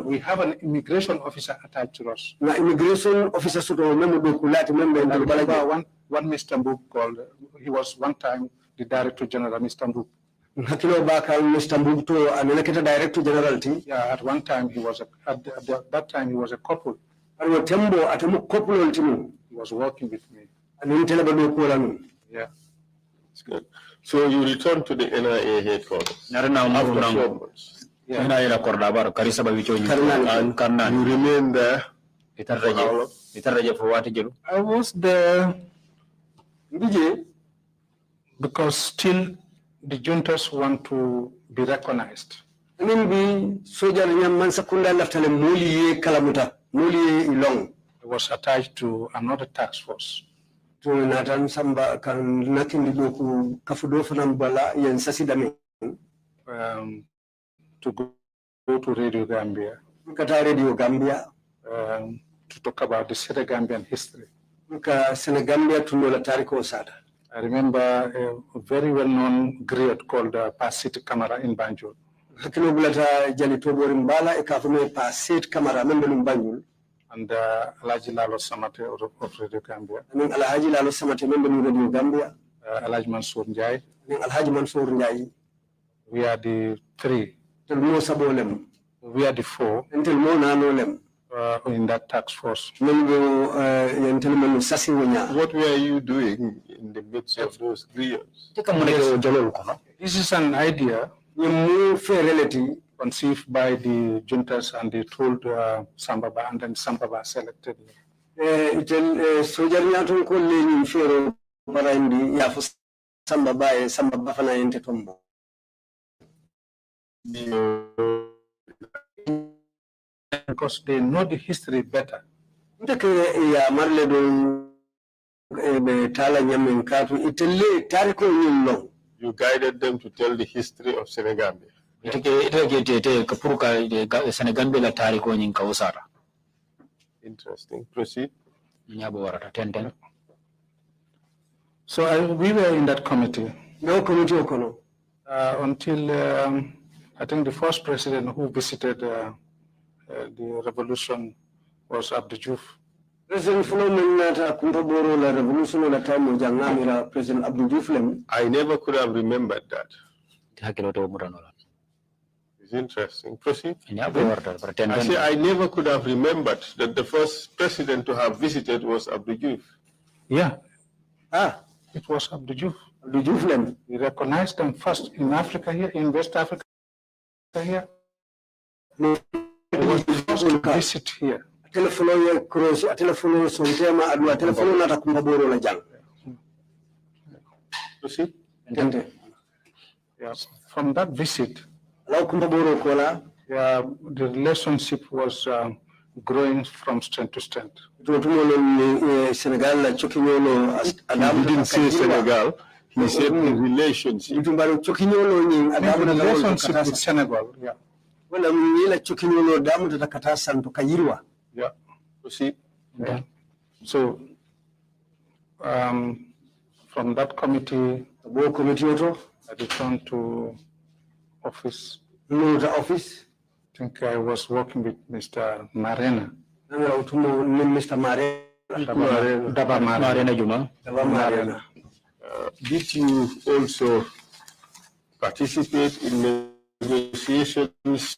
We have an immigration officer attached to us. Immigration officer one Mr. Mbuk called. He was one time the Director General, Mr. Mbuk. Yeah, at one time he was at that time he was a couple. He was working with me. Yeah. It's good. So you returned to the NIA headquarters after 4 months. You remain there. I was there because still the juntas want to be recognized. I was attached to another task force. To go to Radio Gambia. To talk about the Senegambian history. I remember a very well-known griot called Pasit Kamara in Banjul. And Alhaji Lalo Samate of Radio Gambia. Alhaji Mansour Njai. We are the three. We are the four. In that task force. What were you doing in the midst of those griots? This is an idea conceived by the juntas, and they told Sambaba, and then Sambaba selected me. Because they know the history better. You guided them to tell the history of Senegambia. Interesting. Proceed. So we were in that committee. Until I think the first president who visited the revolution was Abdou Diouf. I never could have remembered that. It's interesting. Proceed. I say I never could have remembered that the first president to have visited was Abdou Diouf. Yeah. It was Abdou Diouf. We recognized them first in Africa here, in West Africa here. It was the first to visit here. Proceed. Yeah. From that visit, the relationship was growing from strength to strength. He didn't say Senegal, he said the relationship. The relationship with Senegal, yeah. Yeah. Proceed. Yeah. So, from that committee, I returned to office. I think I was working with Mr. Marena. Did you also participate in negotiations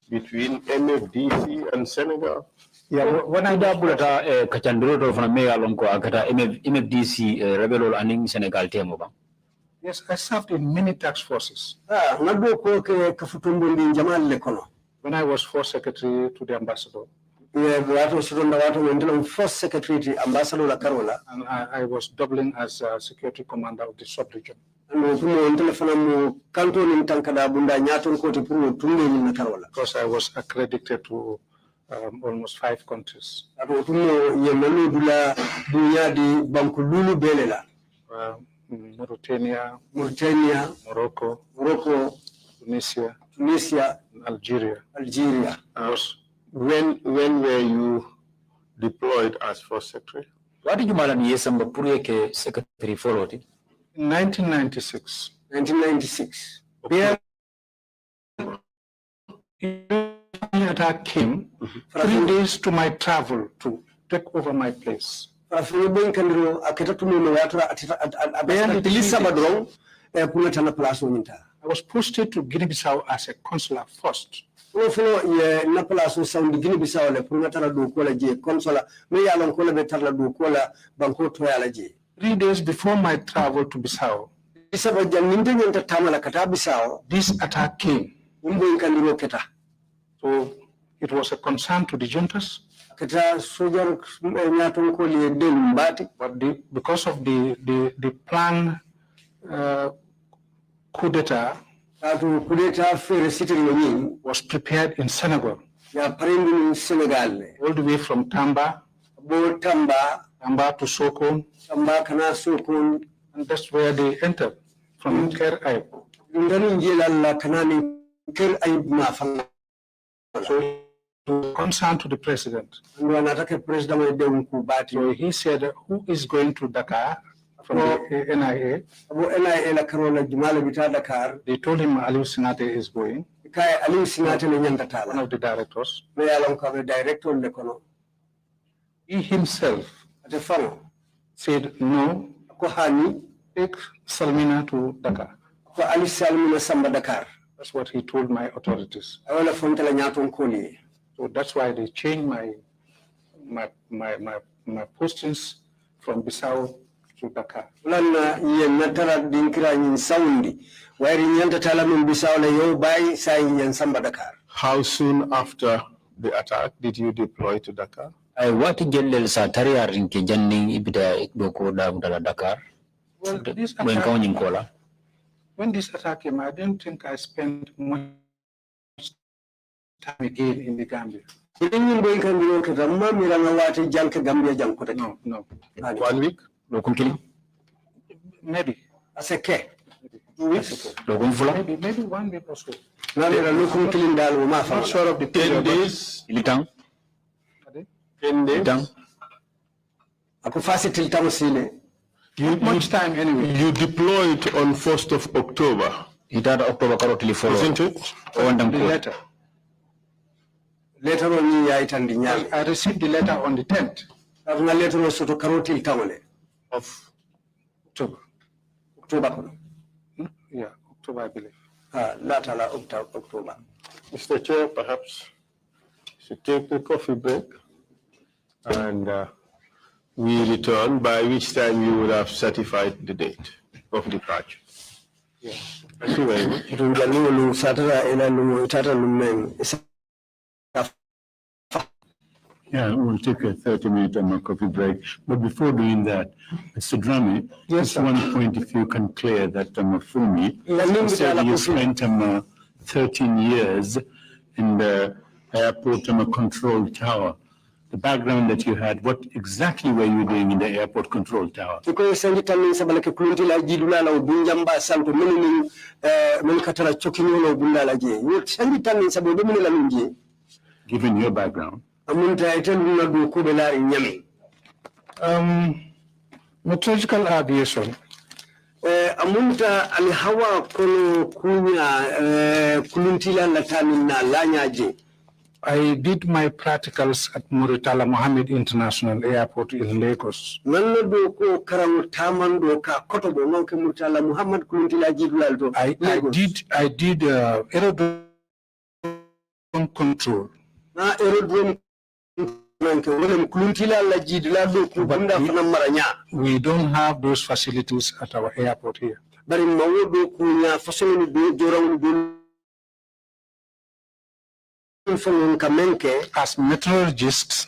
between MFDC and Senegal? Yeah, when I double Kachandro from Megalonko, MFDC rebel and Senegal Temoba. Yes, I served in many task forces. When I was first secretary to the ambassador. First secretary to Ambassador Carola. And I was doubling as security commander of the sub-region. Because I was accredited to almost 5 countries. Mauritania, Morocco, Tunisia, Algeria. When were you deployed as first secretary? What did you manage to secretary followed? In 1996. 1996. There, attack came 3 days to my travel to take over my place. I was posted to Guinea-Bissau as a consular first. 3 days before my travel to Bissau, This attack came. So it was a concern to the juntas. But because of the planned coup d'etat was prepared in Senegal. All the way from Tamba to Sokone. And that's where they entered from Trrc. So concern to the president. So he said, who is going to Dakar from the NIA? They told him Aliou Sinate is going. One of the directors. He himself said, no, take Salmina to Dakar. That's what he told my authorities. So that's why they changed my postings from Bissau to Dakar. How soon after the attack did you deploy to Dakar? What jellel sa tariya rinke janning ibida doko da mudala Dakar. Well, when this attack came, I didn't think I spent much time again in the Gambia. No. 1 week? Maybe. Maybe 1 week or so. Not sure of the 10 days. 10 days. Much time anyway. You deployed on 1st of October. Isn't it? The letter. I received the letter on the 10th of October. Yeah, October, I believe. Mr. Chair, perhaps we should take the coffee break and we return, by which time you would have certified the date of departure. Yeah. Thank you very much. Yeah, we'll take a 30-minute coffee break. But before doing that, Mr. Drammeh, yes, just one point, if you can clear that for me. You said you spent 13 years in the airport control tower. The background that you had, what exactly were you doing in the airport control tower? Given your background. Meteorological aviation. I did my practicals at Muritala Mohammed International Airport in Lagos. I did aerodrome control. We don't have those facilities at our airport here. As meteorologists,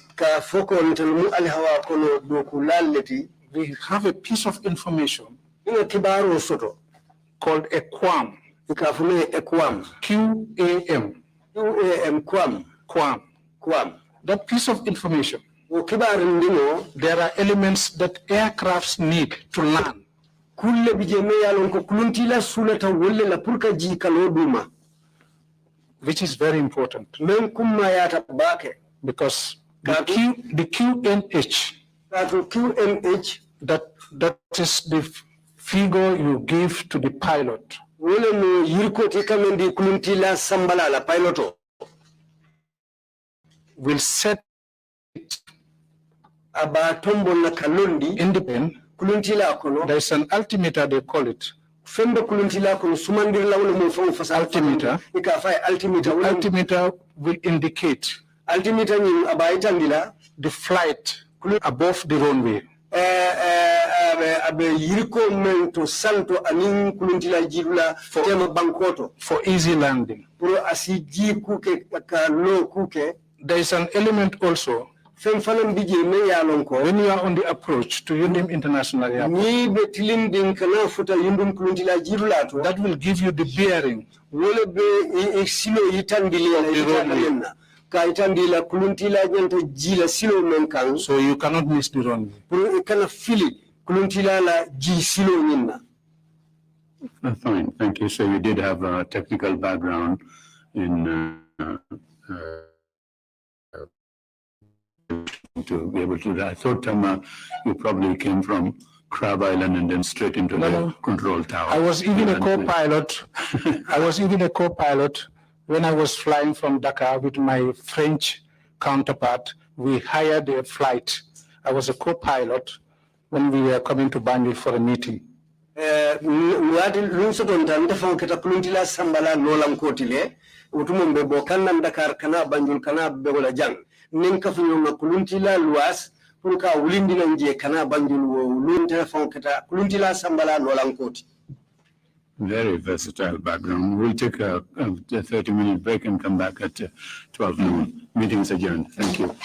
we have a piece of information called a QAM. QAM. That piece of information, there are elements that aircrafts need to land. Which is very important. Because the QNH, that is the figure you give to the pilot. Will set it independent. There's an altimeter, they call it. Altimeter. The altimeter will indicate the flight above the runway. abe yiriko mento santo anin kuluntila jidula tema bankoto for easy landing. pro asiji kuke lo kuke. There is an element also Fen fanam bije me yalon ko when you are on the approach to Yundim International Airport. Ni be tilindin kana futa yundum kuluntila jidula to That will give you the bearing. wole be silo yitandile ka itandila kuluntila jento jila silo men kan So you cannot miss the runway. pro kana fili kuluntila la ji silo nyinna. Fine, thank you. So you did have a technical background in to be able to do that. I thought you probably came from Crab Island and then straight into the control tower. I was even a co-pilot. I was even a co-pilot when I was flying from Dakar with my French counterpart. We hired a flight. I was a co-pilot when we were coming to Banjul for a meeting. Wadi lunsoton tan defon keta kuluntila sambala nolam kotile utumum be bo kanam Dakar kana Banjul kana be wala jang nin ka funyo na kuluntila luas pour ka wulindi nanje kana Banjul wo lun defon keta kuluntila sambala nolam koti. Very versatile background. We'll take a 30-minute break and come back at 12 noon. Meeting's adjourned. Thank you.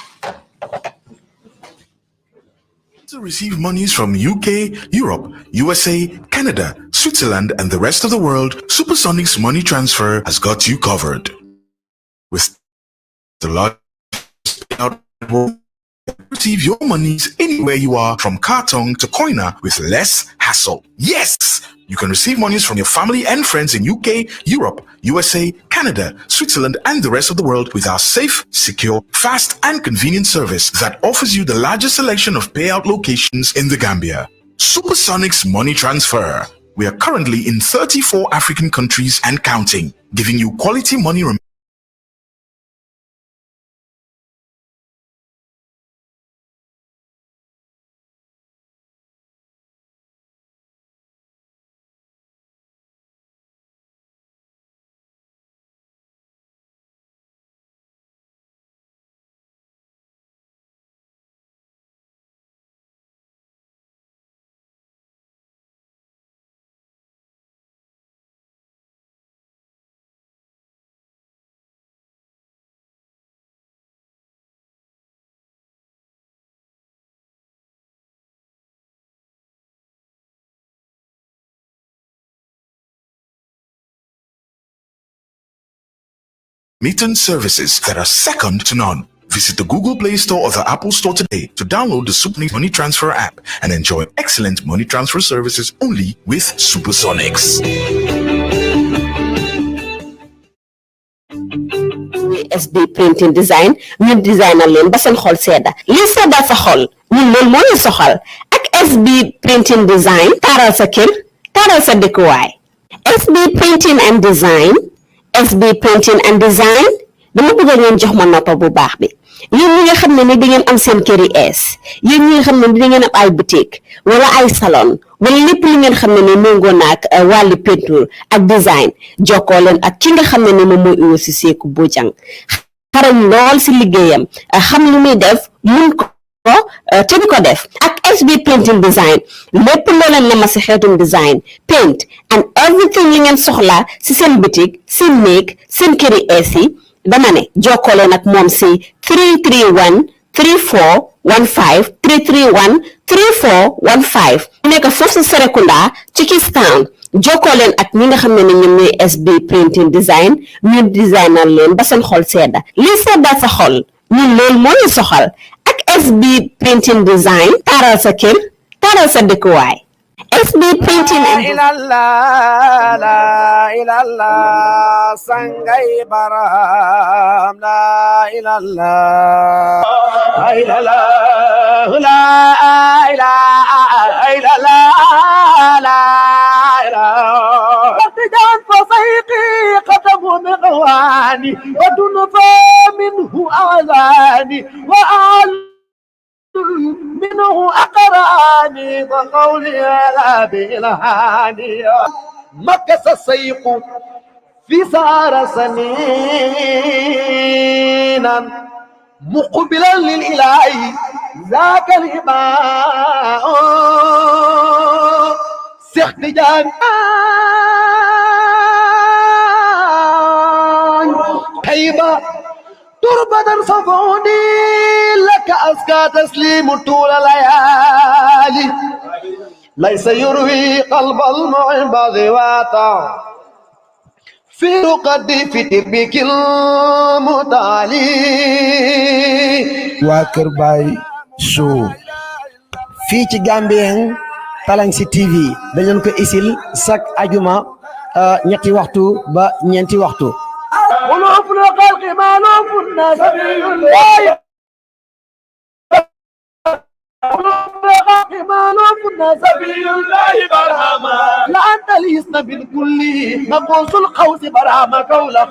To receive monies from UK, Europe, USA, Canada, Switzerland, and the rest of the world, Supersonics Money Transfer has got you covered. With the largest payout in the world, receive your monies anywhere you are, from Kartong to Koina, with less hassle. Yes! You can receive monies from your family and friends in UK, Europe, USA, Canada, Switzerland, and the rest of the world with our safe, secure, fast, and convenient service that offers you the largest selection of payout locations in the Gambia. Supersonics Money Transfer. We are currently in 34 African countries and counting, giving you quality money remittance services that are second to none. Visit the Google Play Store or the Apple Store today to download the Supersonics Money Transfer app and enjoy excellent money transfer services only with Supersonics. SB printing design ñu designer leen ba seen xol sedda li sedda sa xol ñun loolu moo ñu soxal ak SB printing design taaral sa kër taaral sa dëkkuwaay. SB printing and design dama bëgg ngeen jox ma noppa bu baax bi yéen ñi nga xam ne ni da ngeen am seen kër yi yéen ñi nga xam ne da ngeen am ay boutique wala ay salon wala lépp li ngeen xam ne ni méngoo na ak wàllu peinture ak design jokkoo leen ak ki nga xam ne ni moom mooy Uwo Seku Bojang xarañ lool si liggéeyam xam lu muy def mun ko te di ko def ak SB printing design lépp loo leen la ma si xeetum design paint and everything li ngeen soxla si seen boutique seen néeg seen kër yi dama ne jokkoo leen ak moom si 331 3415 331 3415 nekk foofu si Serekunda ci Kistown jokkoo leen ak ñi nga xam ne ni ñoom ñooy SB printing design ñu designer leen ba seen xol sedda li sedda sa xol ñun loolu moo ñu soxal ak SB printing design taaral sa kër taaral sa dëkkuwaay. SB printing and la ilallah sangay baram la ilallah la ilallah la ilallah la ilallah ارتجان فصيقي قدم مغواني ودنفا منه أعلاني وأعلى منه أقراني وقولي لا بإلهاني مكس السيق في سار سنينا مقبلا للإله ذاك الإمام شيخ تجان طيبة تربة صفوني لك أزكى تسليم طول الليالي ليس يروي قلب المحب ذواتا في رقدي في تبك المتالي Wakër Baay Show fii ci Gambien Talentsi TV dañu ko isil chaque ajuma ñetti waxtu ba ñeenti waxtu قلوب الخلق مالوف الناس سبيل الله برهما لا أنت ليسن بالكل نقوص القوس برهما كولا